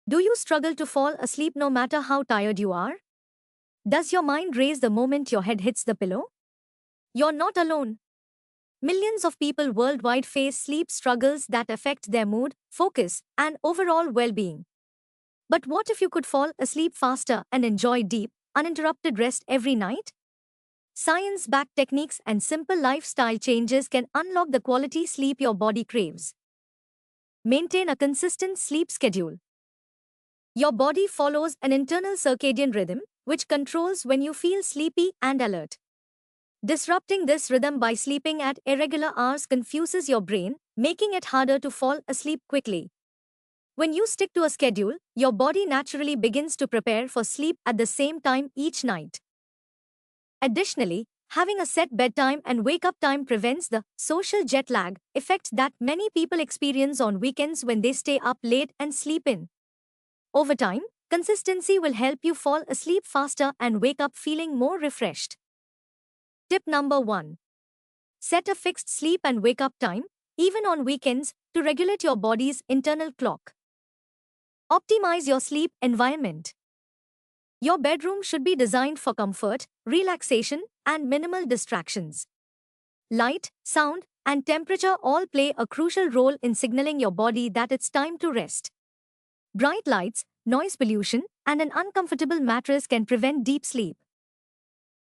Do you struggle to fall asleep no matter how tired you are? Does your mind race the moment your head hits the pillow? You're not alone. Millions of people worldwide face sleep struggles that affect their mood, focus, and overall well being. But what if you could fall asleep faster and enjoy deep, uninterrupted rest every night? Science backed techniques and simple lifestyle changes can unlock the quality sleep your body craves. Maintain a consistent sleep schedule. Your body follows an internal circadian rhythm, which controls when you feel sleepy and alert. Disrupting this rhythm by sleeping at irregular hours confuses your brain, making it harder to fall asleep quickly. When you stick to a schedule, your body naturally begins to prepare for sleep at the same time each night. Additionally, having a set bedtime and wake up time prevents the social jet lag effect that many people experience on weekends when they stay up late and sleep in. Over time, consistency will help you fall asleep faster and wake up feeling more refreshed. Tip number 1. Set a fixed sleep and wake up time, even on weekends, to regulate your body's internal clock. Optimize your sleep environment. Your bedroom should be designed for comfort, relaxation, and minimal distractions. Light, sound, and temperature all play a crucial role in signaling your body that it's time to rest. Bright lights, noise pollution, and an uncomfortable mattress can prevent deep sleep.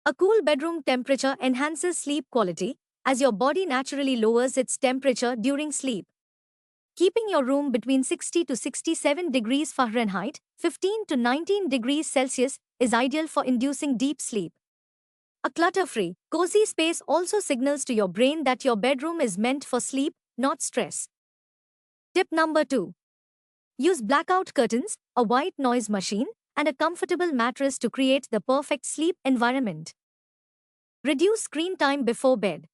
A cool bedroom temperature enhances sleep quality, as your body naturally lowers its temperature during sleep. Keeping your room between 60 to 67 degrees Fahrenheit, 15 to 19 degrees Celsius, is ideal for inducing deep sleep. A clutter-free, cozy space also signals to your brain that your bedroom is meant for sleep, not stress. Tip number 2. Use blackout curtains, a white noise machine, and a comfortable mattress to create the perfect sleep environment. Reduce screen time before bed.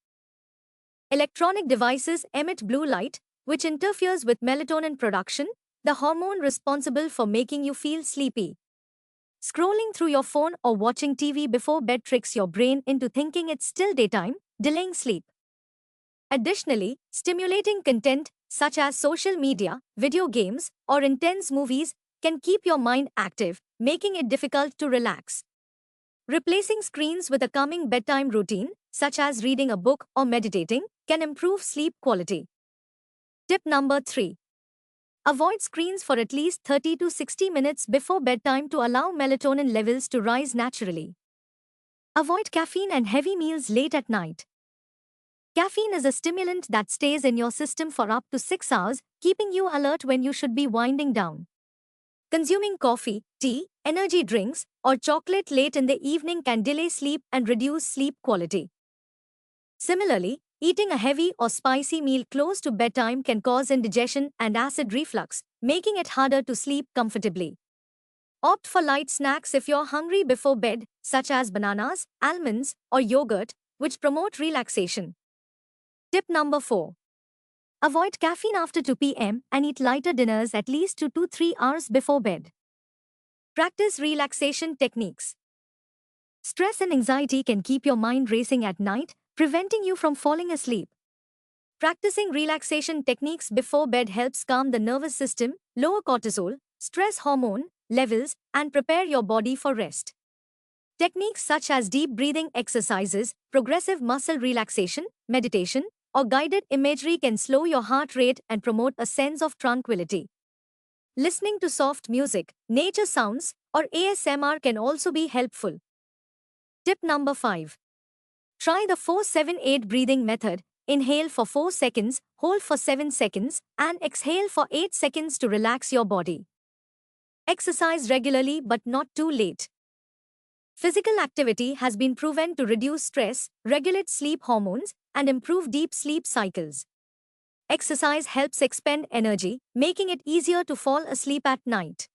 Electronic devices emit blue light, which interferes with melatonin production, the hormone responsible for making you feel sleepy. Scrolling through your phone or watching TV before bed tricks your brain into thinking it's still daytime, delaying sleep. Additionally, stimulating content, such as social media, video games, or intense movies, can keep your mind active, making it difficult to relax. Replacing screens with a calming bedtime routine, such as reading a book or meditating, can improve sleep quality. Tip number 3. Avoid screens for at least 30 to 60 minutes before bedtime to allow melatonin levels to rise naturally. Avoid caffeine and heavy meals late at night. Caffeine is a stimulant that stays in your system for up to 6 hours, keeping you alert when you should be winding down. Consuming coffee, tea, energy drinks, or chocolate late in the evening can delay sleep and reduce sleep quality. Similarly, eating a heavy or spicy meal close to bedtime can cause indigestion and acid reflux, making it harder to sleep comfortably. Opt for light snacks if you're hungry before bed, such as bananas, almonds, or yogurt, which promote relaxation. Tip number 4. Avoid caffeine after 2 p.m. and eat lighter dinners at least 2 to 3 hours before bed. Practice relaxation techniques. Stress and anxiety can keep your mind racing at night, preventing you from falling asleep. Practicing relaxation techniques before bed helps calm the nervous system, lower cortisol, stress hormone levels, and prepare your body for rest. Techniques such as deep breathing exercises, progressive muscle relaxation, meditation, or guided imagery can slow your heart rate and promote a sense of tranquility. Listening to soft music, nature sounds, or ASMR can also be helpful. Tip number 5. Try the 4-7-8 breathing method. Inhale for 4 seconds, hold for 7 seconds, and exhale for 8 seconds to relax your body. Exercise regularly but not too late. Physical activity has been proven to reduce stress, regulate sleep hormones, and improve deep sleep cycles. Exercise helps expend energy, making it easier to fall asleep at night.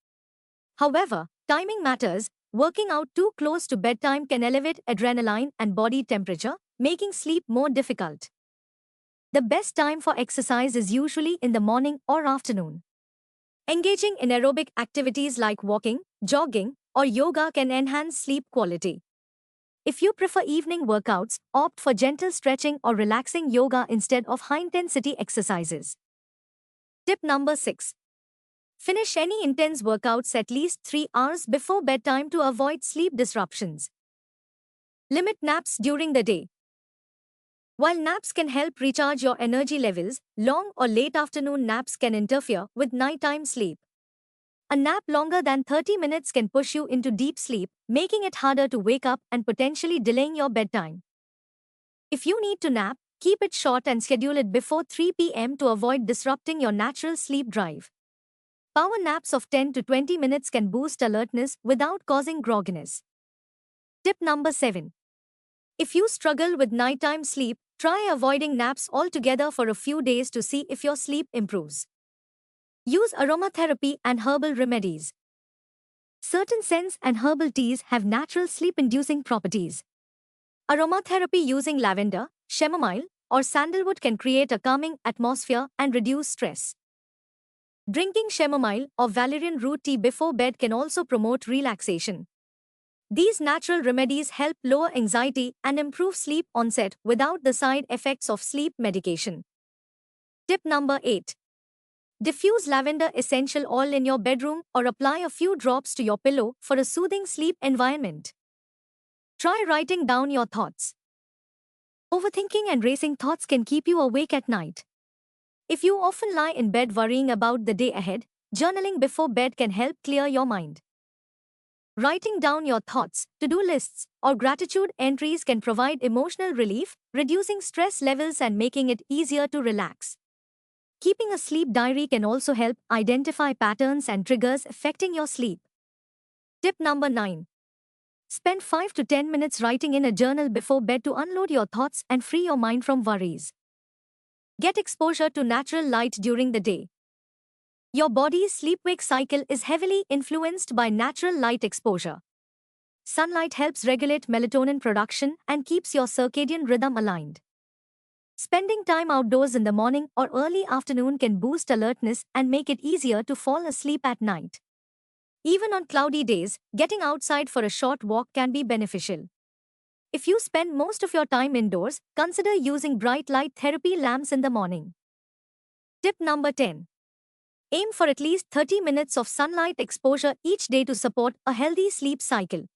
However, timing matters. Working out too close to bedtime can elevate adrenaline and body temperature, making sleep more difficult. The best time for exercise is usually in the morning or afternoon. Engaging in aerobic activities like walking, jogging, or yoga can enhance sleep quality. If you prefer evening workouts, opt for gentle stretching or relaxing yoga instead of high-intensity exercises. Tip number 6. Finish any intense workouts at least 3 hours before bedtime to avoid sleep disruptions. Limit naps during the day. While naps can help recharge your energy levels, long or late afternoon naps can interfere with nighttime sleep. A nap longer than 30 minutes can push you into deep sleep, making it harder to wake up and potentially delaying your bedtime. If you need to nap, keep it short and schedule it before 3 p.m. to avoid disrupting your natural sleep drive. Power naps of 10 to 20 minutes can boost alertness without causing grogginess. Tip number 7. If you struggle with nighttime sleep, try avoiding naps altogether for a few days to see if your sleep improves. Use aromatherapy and herbal remedies. Certain scents and herbal teas have natural sleep-inducing properties. Aromatherapy using lavender, chamomile, or sandalwood can create a calming atmosphere and reduce stress. Drinking chamomile or valerian root tea before bed can also promote relaxation. These natural remedies help lower anxiety and improve sleep onset without the side effects of sleep medication. Tip number 8. Diffuse lavender essential oil in your bedroom or apply a few drops to your pillow for a soothing sleep environment. Try writing down your thoughts. Overthinking and racing thoughts can keep you awake at night. If you often lie in bed worrying about the day ahead, journaling before bed can help clear your mind. Writing down your thoughts, to-do lists, or gratitude entries can provide emotional relief, reducing stress levels and making it easier to relax. Keeping a sleep diary can also help identify patterns and triggers affecting your sleep. Tip number 9. Spend 5 to 10 minutes writing in a journal before bed to unload your thoughts and free your mind from worries. Get exposure to natural light during the day. Your body's sleep-wake cycle is heavily influenced by natural light exposure. Sunlight helps regulate melatonin production and keeps your circadian rhythm aligned. Spending time outdoors in the morning or early afternoon can boost alertness and make it easier to fall asleep at night. Even on cloudy days, getting outside for a short walk can be beneficial. If you spend most of your time indoors, consider using bright light therapy lamps in the morning. Tip number 10. Aim for at least 30 minutes of sunlight exposure each day to support a healthy sleep cycle.